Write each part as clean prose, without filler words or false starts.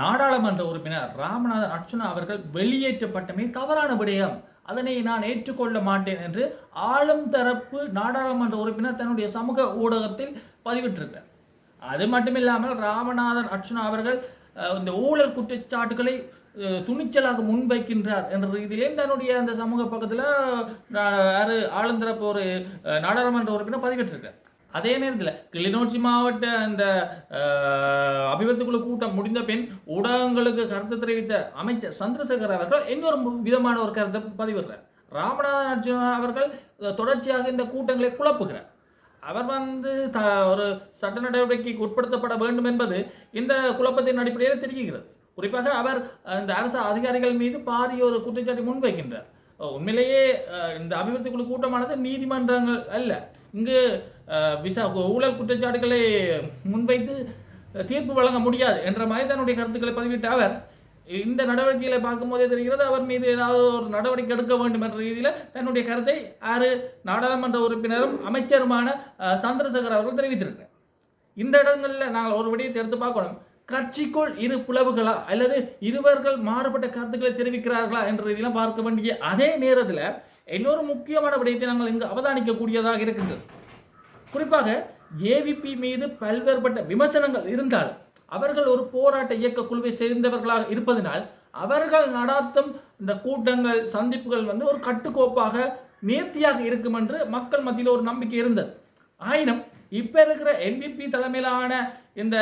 நாடாளுமன்ற உறுப்பினர் ராமநாதன் அர்ச்சுனா அவர்கள் வெளியேற்றப்பட்டமை தவறான விடயம், அதனை நான் ஏற்றுக்கொள்ள மாட்டேன் என்று ஆளும் தரப்பு நாடாளுமன்ற உறுப்பினர் தன்னுடைய சமூக ஊடகத்தில் பதிவிட்டிருக்கிறார். அது மட்டுமில்லாமல் ராமநாதன் அர்ச்சுனா அவர்கள் இந்த ஊழல் குற்றச்சாட்டுகளை துணிச்சலாக முன்வைக்கின்றார் என்ற ரீதியிலேயும் தன்னுடைய அந்த சமூக பக்கத்தில் ஆளுந்தரப்பு ஒரு நாடாளுமன்ற உறுப்பினர் பதிவிட்டிருக்கிறார். அதே நேரத்தில் கிளிநொச்சி மாவட்ட அந்த அபிவிருத்தி குழு கூட்டம் முடிந்த பின் ஊடகங்களுக்கு கருத்து தெரிவித்த அமைச்சர் சந்திரசேகர் அவர்கள் இன்னொரு விதமான ஒரு கருத்தை பதிவிடுறார். ராமநாதன் அர்ச்சுனா அவர்கள் தொடர்ச்சியாக இந்த கூட்டங்களை குழப்புகிறார். அவர் ஒரு சட்ட நடவடிக்கைக்கு உட்படுத்தப்பட வேண்டும் என்பது இந்த குழப்பத்தின் அடிப்படையில் தெரிகிறது. குறிப்பாக அவர் இந்த அரசு அதிகாரிகள் மீது பாரிய ஒரு குற்றச்சாட்டை முன்வைக்கின்றார். உண்மையிலேயே இந்த அபிவிருத்தி குழு கூட்டமானது நீதிமன்றங்கள் அல்ல. இங்கு ஊழல் குற்றச்சாட்டுகளை முன்வைத்து தீர்ப்பு வழங்க முடியாது என்ற மாதிரி தன்னுடைய கருத்துக்களை பதிவிட்ட அவர் இந்த நடவடிக்கைகளை பார்க்கும்போதே தெரிகிறது அவர் மீது ஏதாவது ஒரு நடவடிக்கை எடுக்க வேண்டும் என்ற ரீதியில் தன்னுடைய கருத்தை நாடாளுமன்ற உறுப்பினரும் அமைச்சருமான சந்திரசேகர் அவர்கள் தெரிவித்திருக்கிறார். இந்த இடங்களில் நாங்கள் ஒரு விடயத்தை எடுத்து பார்க்கணும். கட்சிக்குள் இரு புலவுகளா அல்லது இருவர்கள் மாறுபட்ட கருத்துக்களை தெரிவிக்கிறார்களா என்ற ரீதியெல்லாம் பார்க்க வேண்டிய அதே நேரத்தில் இன்னொரு முக்கியமான விடயத்தை நாங்கள் இங்கு அவதானிக்கக்கூடியதாக இருக்கின்றது. குறிப்பாக ஏவிபி மீது பல்வேறுபட்ட விமர்சனங்கள் இருந்தாலும் அவர்கள் ஒரு போராட்ட இயக்க குழுவை சேர்ந்தவர்களாக இருப்பதனால் அவர்கள் நடாத்தும் இந்த கூட்டங்கள் சந்திப்புகள் ஒரு கட்டுக்கோப்பாக நேர்த்தியாக இருக்கும் என்று மக்கள் மத்தியில் ஒரு நம்பிக்கை இருந்தது. ஆயினும் இப்ப இருக்கிற என்பிபி தலைமையிலான இந்த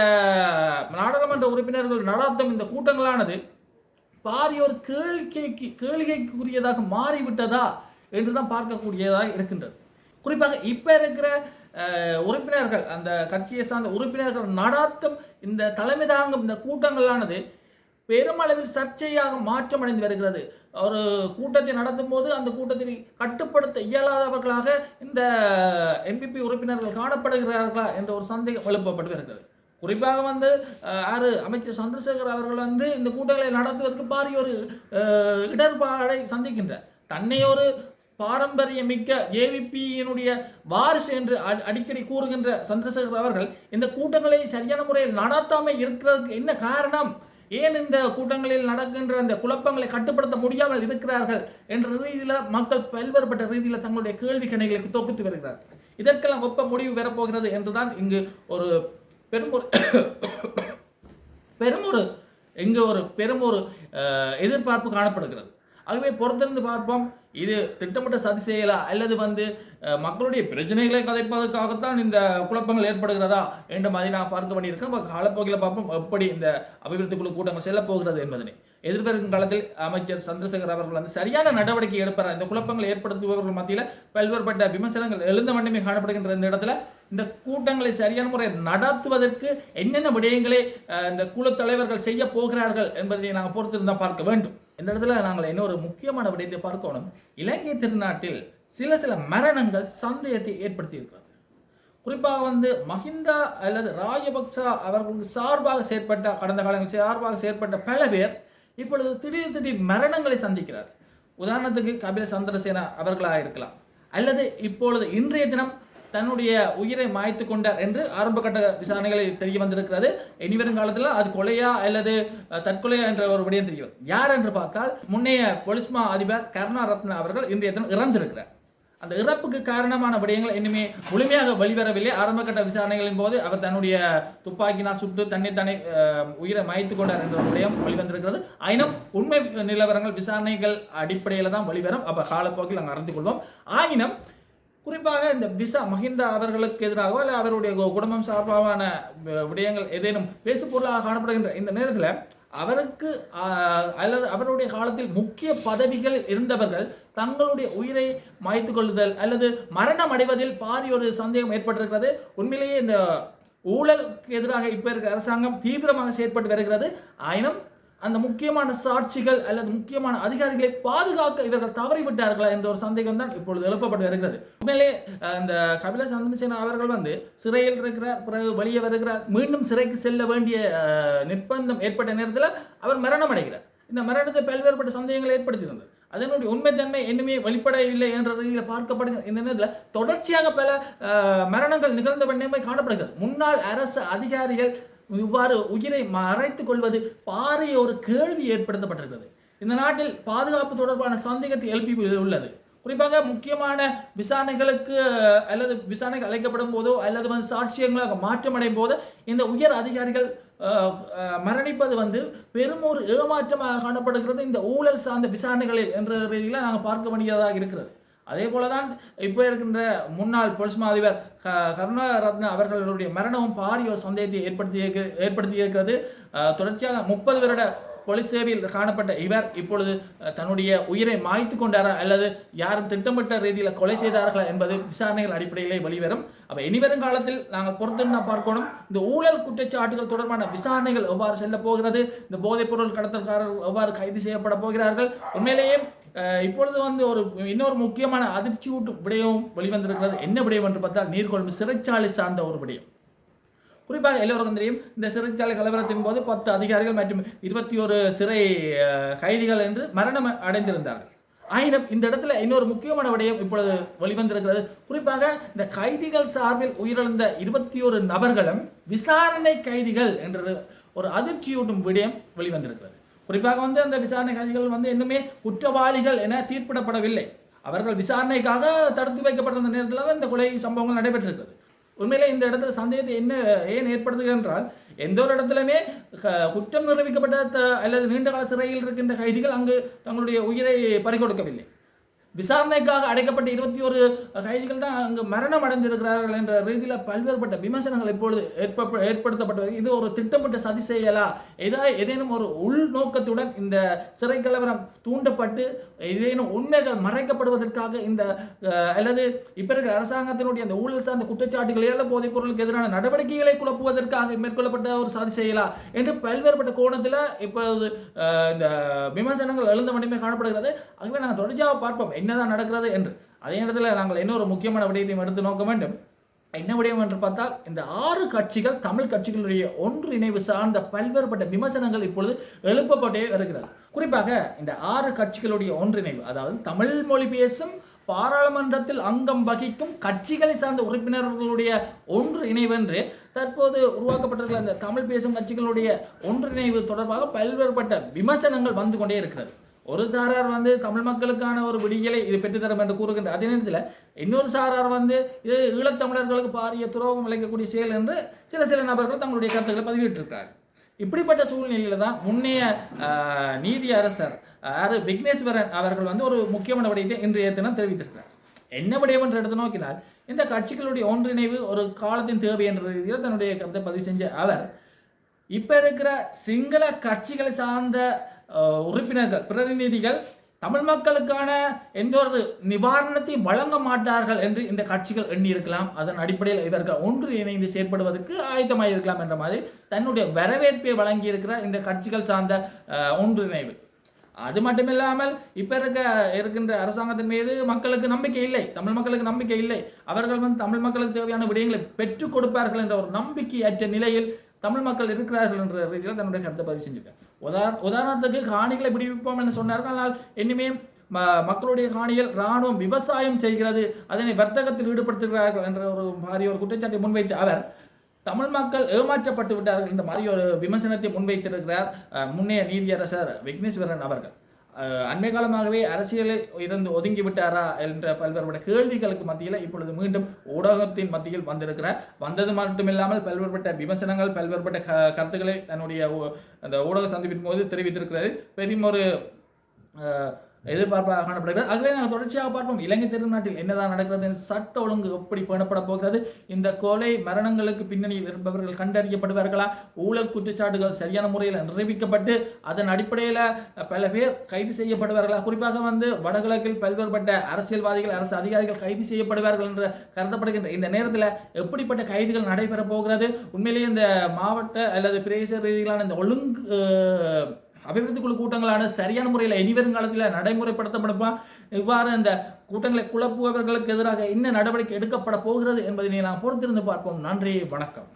நாடாளுமன்ற உறுப்பினர்கள் நடாத்தும் இந்த கூட்டங்களானது பாரிய ஒரு கேளிக்கைக்குரியதாக மாறிவிட்டதா என்றுதான் பார்க்கக்கூடியதாக இருக்கின்றது. குறிப்பாக இப்ப இருக்கிற உறுப்பினர்கள் அந்த கட்சியை சார்ந்த உறுப்பினர்கள் நடாத்தும் இந்த தலைமை தாங்கும் இந்த கூட்டங்களானது பெருமளவில் சர்ச்சையாக மாற்றமடைந்து வருகிறது. ஒரு கூட்டத்தை நடத்தும் போது அந்த கூட்டத்தை கட்டுப்படுத்த இயலாதவர்களாக இந்த என்பிபி உறுப்பினர்கள் காணப்படுகிறார்களா என்ற ஒரு சந்தேகம் எழுப்பப்பட்டு வருகிறது. குறிப்பாக அமைச்சர் சந்திரசேகர் அவர்கள் இந்த கூட்டங்களை நடத்துவதற்கு பாரிய ஒரு இடர்பாடை சந்திக்கின்றார். தன்னை ஒரு பாரம்பரியமிக்க ஏவிபியினுடைய வாரிசு என்று அடிக்கடி கூறுகின்ற சந்திரசேகர் அவர்கள் இந்த கூட்டங்களை சரியான முறையில் நடத்தாமல் இருக்கிறதுக்கு என்ன காரணம், ஏன் இந்த கூட்டங்களில் நடக்கின்ற அந்த குழப்பங்களை கட்டுப்படுத்த முடியாமல் இருக்கிறார்கள் என்ற ரீதியில் மக்கள் பல்வேறுபட்ட ரீதியில் தங்களுடைய கேள்வி கணைகளுக்கு தொகுத்து வருகிறார்கள். இதற்கெல்லாம் வெப்ப முடிவு பெறப்போகிறது என்றுதான் இங்கு ஒரு பெருமொரு எதிர்பார்ப்பு காணப்படுகிறது. ஆகவே பொறுத்திருந்து பார்ப்போம், இது திட்டமிட்ட சதி செய்யலா அல்லது மக்களுடைய பிரச்சனைகளை கதைப்பதற்காகத்தான் இந்த குழப்பங்கள் ஏற்படுகிறதா என்ற மாதிரி நான் பார்க்க வேண்டியிருக்கேன். காலப்போக்கில் பார்ப்போம் எப்படி இந்த அபிவிருத்தி குழு கூட்டங்கள் செல்ல போகிறது என்பதனை. எதிர்வரும் காலத்தில் அமைச்சர் சந்திரசேகர் அவர்கள் சரியான நடவடிக்கை எடுப்பார். இந்த குழப்பங்களை ஏற்படுத்துபவர்கள் மத்தியில் பல்வேறுபட்ட விமர்சனங்கள் எழுந்த வண்ணமே காணப்படுகின்ற இந்த இடத்துல இந்த கூட்டங்களை சரியான முறையில் நடத்துவதற்கு என்னென்ன விடயங்களை இந்த குழு தலைவர்கள் செய்ய போகிறார்கள் என்பதை நாங்கள் பொறுத்திருந்தால் பார்க்க வேண்டும். இந்த இடத்துல நாங்கள் இன்னொரு முக்கியமான விடயத்தை பார்க்கணும். இலங்கை திருநாட்டில் சில மரணங்கள் சந்தேகத்தை ஏற்படுத்தி இருக்கிறது. குறிப்பாக மஹிந்தா அல்லது ராஜபக்சா அவர்களுக்கு சார்பாக செயற்பட்ட கடந்த காலங்களில் சார்பாக செயற்பட்ட பல பேர் இப்பொழுது திடீர் மரணங்களை சந்திக்கிறார். உதாரணத்துக்கு கபில சந்திரசேனா அவர்களாக இருக்கலாம், அல்லது இப்பொழுது இன்றைய தினம் தன்னுடைய உயிரை மாய்த்து கொண்டார் என்று ஆரம்ப கட்ட விசாரணைகளில் தெரிய வந்திருக்கிறது. இனிவரும் காலத்தில் அது கொலையா அல்லது தற்கொலையா என்ற ஒரு விடயம் தெரியும். யார் என்று பார்த்தால் முன்னைய பொலிஸ்மா அதிபர் கருணாரத்ன அவர்கள் இன்றைய தினம் இறந்திருக்கிறார். அந்த இறப்புக்கு காரணமான விடயங்கள் இன்னுமே முழுமையாக வெளிவரவில்லை. ஆரம்ப கட்ட விசாரணைகளின் போது அவர் தன்னுடைய துப்பாக்கினால் சுட்டு தானே உயிரை மாய்த்து கொண்டார் என்ற விடயம் வெளிவந்திருக்கிறது. ஆயினும் உண்மை நிலவரங்கள் விசாரணைகள் அடிப்படையில் தான் வெளிவரும். அப்போ காலப்போக்கில் நாங்கள் அறிந்து கொள்வோம். ஆயினும் குறிப்பாக இந்த மஹிந்தா அவர்களுக்கு எதிராக அல்ல அவருடைய குடும்பம் சார்பான விடயங்கள் ஏதேனும் பேசு பொருளாக காணப்படுகின்ற இந்த நேரத்தில் அவருக்கு அல்லது அவருடைய காலத்தில் முக்கிய பதவிகள் இருந்தவர்கள் தங்களுடைய உயிரை மாய்த்து கொள்ளுதல் அல்லது மரணம் அடைவதில் பாரிய ஒரு சந்தேகம் ஏற்பட்டிருக்கிறது. உண்மையிலேயே இந்த ஊழலுக்கு எதிராக இப்ப இருக்கிற அரசாங்கம் தீவிரமாக செயற்பட்டு வருகிறது. ஆயினும் அந்த முக்கியமான சாட்சிகள் அல்லது முக்கியமான அதிகாரிகளை பாதுகாக்க இவர்கள் தவறிவிட்டார்களா என்ற ஒரு சந்தேகம் தான் இப்பொழுது எழுப்பப்பட்டு வருகிறது. உண்மையிலே இந்த கபில சந்திரசேனா அவர்கள் சிறையில் இருக்கிறார், பிறகு வெளியே வருகிறார், மீண்டும் சிறைக்கு செல்ல வேண்டிய நிர்பந்தம் ஏற்பட்ட நேரத்தில் அவர் மரணம் அடைகிறார். இந்த மரணத்தை பல்வேறுபட்ட சந்தேகங்களை ஏற்படுத்தியிருந்தது. அதனுடைய உண்மைத்தன்மை இன்னுமே வெளிப்படவில்லை என்ற ரீதியில் பார்க்கப்படுகிற இந்த நேரத்தில் தொடர்ச்சியாக பல மரணங்கள் நிகழ்ந்த வண்ணமே காணப்படுகிறது. முன்னாள் அரசு அதிகாரிகள் இவ்வாறு உயிரை மறைத்துக் கொள்வது பாரிய ஒரு கேள்வி ஏற்படுத்தப்பட்டிருக்கிறது. இந்த நாட்டில் பாதுகாப்பு தொடர்பான சந்தேகத்தை எழுப்பி உள்ளது. குறிப்பாக முக்கியமான விசாரணைகளுக்கு அல்லது விசாரணைகள் அழைக்கப்படும் போதோ அல்லது வந்து சாட்சியங்களாக மாற்றமடையும் போது இந்த உயர் அதிகாரிகள் மரணிப்பது வந்து பெரும் ஒரு ஏமாற்றமாக காணப்படுகிறது இந்த ஊழல் சார்ந்த விசாரணைகளில் என்ற ரீதியில் நாங்கள் பார்க்க வேண்டியதாக இருக்கிறது. அதே போல தான் இப்போ இருக்கின்ற முன்னாள் பொலிஸ் மா அதிபர் கருணாரத்ன அவர்களுடைய மரணமும் பாரிய ஒரு சந்தேகத்தை ஏற்படுத்தி இருக்கிறது. தொடர்ச்சியாக 30 வருட போலீஸ் சேவையில் காணப்பட்ட இவர் இப்பொழுது தன்னுடைய உயிரை மாய்த்து கொண்டாரா அல்லது யாரும் திட்டமிட்ட ரீதியில் கொலை செய்தார்களா என்பது விசாரணைகள் அடிப்படையிலே வெளிவரும். அப்போ இனிவரும் காலத்தில் நாங்கள் பொறுத்து பார்க்கணும் இந்த ஊழல் குற்றச்சாட்டுகள் தொடர்பான விசாரணைகள் எவ்வாறு செல்ல போகிறது, இந்த போதைப்பொருள் கடத்தல்காரர்கள் எவ்வாறு கைது செய்யப்பட போகிறார்கள். உண்மையிலேயே இப்பொழுது வந்து இன்னொரு முக்கியமான அதிர்ச்சியூட்டு விடயம் வெளிவந்திருக்கிறது. என்ன விடயம் என்று பார்த்தால் நீர்கொழும்பு சிறைச்சாலை சார்ந்த ஒரு விடயம். குறிப்பாக எல்லோருக்கும் தெரியும் இந்த சிறைச்சாலை கலவரத்தின் போது 10 அதிகாரிகள் மற்றும் 21 சிறை கைதிகள் என்று மரணம் அடைந்திருந்தார்கள். ஆயினும் இந்த இடத்துல இன்னொரு முக்கியமான விடயம் இப்பொழுது வெளிவந்திருக்கிறது. குறிப்பாக இந்த கைதிகள் சார்பில் உயிரிழந்த 21 நபர்களும் விசாரணை கைதிகள் என்ற ஒரு அதிர்ச்சியூட்டும் விடயம் வெளிவந்திருக்கிறது. குறிப்பாக வந்து அந்த விசாரணை கைதிகள் வந்து இன்னுமே குற்றவாளிகள் என தீர்ப்பிடப்படவில்லை. அவர்கள் விசாரணைக்காக தடுத்து வைக்கப்பட்டிருந்த நேரத்தில் தான் இந்த கொலை சம்பவங்கள் நடைபெற்றிருக்கிறது. உண்மையிலே இந்த இடத்துல சந்தேகத்தை ஏன் ஏற்படுத்துகிறது என்றால் எந்த ஒரு இடத்துலையுமே குற்றம் நிரூபிக்கப்பட்ட அல்லது நீண்டகால சிறையில் இருக்கின்ற கைதிகள் அங்கு தங்களுடைய உயிரை பறிகொடுக்கவில்லை. விசாரணைக்காக அடைக்கப்பட்ட 21 கைதிகள் தான் அங்கு மரணம் அடைந்திருக்கிறார்கள் என்ற ரீதியில் பல்வேறுபட்ட விமர்சனங்கள் இப்பொழுது ஏற்படுத்தப்பட்டது. இது ஒரு திட்டமிட்ட சதி செய்யலா, ஏதேனும் ஒரு உள்நோக்கத்துடன் இந்த சிறை கலவரம் தூண்டப்பட்டு ஏதேனும் உண்மைகள் மறைக்கப்படுவதற்காக இந்த அல்லது இப்ப இருக்கிற அரசாங்கத்தினுடைய அந்த ஊழல் சார்ந்த குற்றச்சாட்டுகளை போதைப் பொருளுக்கு எதிரான நடவடிக்கைகளை குழப்புவதற்காக மேற்கொள்ளப்பட்ட ஒரு சதி செய்யலா என்று பல்வேறுபட்ட கோணத்தில் இப்போது இந்த விமர்சனங்கள் எழுந்த மட்டுமே காணப்படுகிறது. ஆகவே நாங்கள் தொடர்ச்சியாக பார்ப்போம் என்னதான் நடக்கிறது என்று. அதே நேரத்தில் நாங்கள் இன்னொரு முக்கியமான விடயத்தையும் எடுத்து நோக்க வேண்டும். என்ன விடயம் என்று பார்த்தால் இந்த 6 கட்சிகள் தமிழ் கட்சிகளுடைய ஒன்றிணைவு சார்ந்த பல்வேறுபட்ட விமர்சனங்கள் இப்பொழுது எழுப்பப்பட்டே வருகிறது. குறிப்பாக இந்த 6 கட்சிகளுடைய ஒன்றிணைவு, அதாவது தமிழ் மொழி பேசும் பாராளுமன்றத்தில் அங்கம் வகிக்கும் கட்சிகளை சார்ந்த உறுப்பினர்களுடைய ஒன்றிணைவு என்று தற்போது உருவாக்கப்பட்டிருக்கிற இந்த தமிழ் பேசும் கட்சிகளுடைய ஒன்றிணைவு தொடர்பாக பல்வேறுபட்ட விமர்சனங்கள் வந்து கொண்டே இருக்கிறது. ஒரு சாரார் வந்து தமிழ் மக்களுக்கான ஒரு விடியலை இது பெற்றுத்தரும் என்று கூறுகின்ற அதே நேரத்தில் இன்னொரு சாரார் வந்து இது ஈழத்தமிழர்களுக்கு பாரிய துரோகம் விளைக்கக்கூடிய செயல் என்று சில நபர்கள் தங்களுடைய கருத்துக்களை பதிவிட்டிருக்கிறார்கள். இப்படிப்பட்ட சூழ்நிலையில் தான் முன்னைய நீதி அரசர் விக்னேஸ்வரன் அவர்கள் வந்து ஒரு முக்கியமான விடயத்தை இன்றைய தினம் தெரிவித்திருக்கிறார். என்ன விடயம் என்று எடுத்து நோக்கினால் இந்த கட்சிகளுடைய ஒன்றிணைவு ஒரு காலத்தின் தேவை என்ற ரீதியில் தன்னுடைய கருத்தை பதிவு செஞ்ச அவர் இப்போ இருக்கிற சிங்கள கட்சிகளை சார்ந்த உறுப்பினர்கள் பிரதிநிதிகள் தமிழ் மக்களுக்கான எந்த ஒரு நிவாரணத்தை வழங்க மாட்டார்கள் என்று இந்த கட்சிகள் எண்ணியிருக்கலாம். அதன் அடிப்படையில் இவர்கள் ஒன்று இணைந்து செயற்படுவதற்கு ஆயத்தமாக இருக்கலாம் என்ற மாதிரி தன்னுடைய வரவேற்பை வழங்கியிருக்கிற இந்த கட்சிகள் சார்ந்த ஒன்றிணைவு. அது மட்டுமில்லாமல் இப்போ இருக்கின்ற அரசாங்கத்தின் மீது மக்களுக்கு நம்பிக்கை இல்லை, தமிழ் மக்களுக்கு நம்பிக்கை இல்லை. அவர்கள் வந்து தமிழ் மக்களுக்கு தேவையான விடயங்களை பெற்றுக் கொடுப்பார்கள் என்ற ஒரு நம்பிக்கையற்ற நிலையில் தமிழ் மக்கள் இருக்கிறார்கள் என்ற ரீதியில் தன்னுடைய கருத்தை பதிவு செஞ்சிருக்காங்க. உதாரணத்துக்கு காணிகளை விடுவிப்போம் என்று சொன்னார்கள். ஆனால் இனிமே மக்களுடைய காணிகள் இராணுவம் விவசாயம் செய்கிறது, அதனை வர்த்தகத்தில் ஈடுபடுத்துகிறார்கள் என்ற ஒரு மாதிரி ஒரு குற்றச்சாட்டை முன்வைத்து அவர் தமிழ் மக்கள் ஏமாற்றப்பட்டு விட்டார்கள் என்ற மாதிரி ஒரு விமர்சனத்தை முன்வைத்திருக்கிறார் முன்னைய நீதியரசர் விக்னேஸ்வரன் அவர்கள். அண்மை காலமாகவே அரசியலில் இருந்து ஒதுங்கி விட்டாரா என்ற பல்வேறுபட்ட கேள்விகளுக்கு மத்தியில் இப்பொழுது மீண்டும் ஊடகத்தின் மத்தியில் வந்திருக்கிறார். வந்தது மட்டுமில்லாமல் பல்வேறுபட்ட விமர்சனங்கள் பல்வேறுபட்ட கருத்துக்களை தன்னுடைய அந்த ஊடக சந்திப்பின் போது தெரிவித்திருக்கிறது. பெரும் ஒரு எதிர்பார்ப்பாக காணப்படுகிறது. ஆகவே நாங்கள் தொடர்ச்சியாக பார்ப்போம் இலங்கை திருநாட்டில் என்னதான் நடக்கிறது, சட்ட ஒழுங்கு எப்படி பேணப்பட போகிறது, இந்த கொலை மரணங்களுக்கு பின்னணியில் இருப்பவர்கள் கண்டறியப்படுவார்களா, ஊழல் குற்றச்சாட்டுகள் சரியான முறையில் நிரூபிக்கப்பட்டு அதன் அடிப்படையில் பல பேர் கைது செய்யப்படுவார்களா, குறிப்பாக வந்து வடகிழக்கில் பல்வேறுபட்ட அரசியல்வாதிகள் அரசு அதிகாரிகள் கைது செய்யப்படுவார்கள் என்று கருதப்படுகின்ற இந்த நேரத்தில் எப்படிப்பட்ட கைதுகள் நடைபெறப் போகிறது, உண்மையிலேயே இந்த மாவட்ட அல்லது பிரதேச ரீதியிலான இந்த ஒழுங்கு அபிவிருத்தி குழு கூட்டங்களான சரியான முறையில் இனிவரும் காலத்தில் நடைமுறைப்படுத்தப்படுமா, இவ்வாறு இந்த கூட்டங்களை குழப்புபவர்களுக்கு எதிராக என்ன நடவடிக்கை எடுக்கப்பட போகிறது என்பதை நாம் பொறுத்திருந்து பார்ப்போம். நன்றி, வணக்கம்.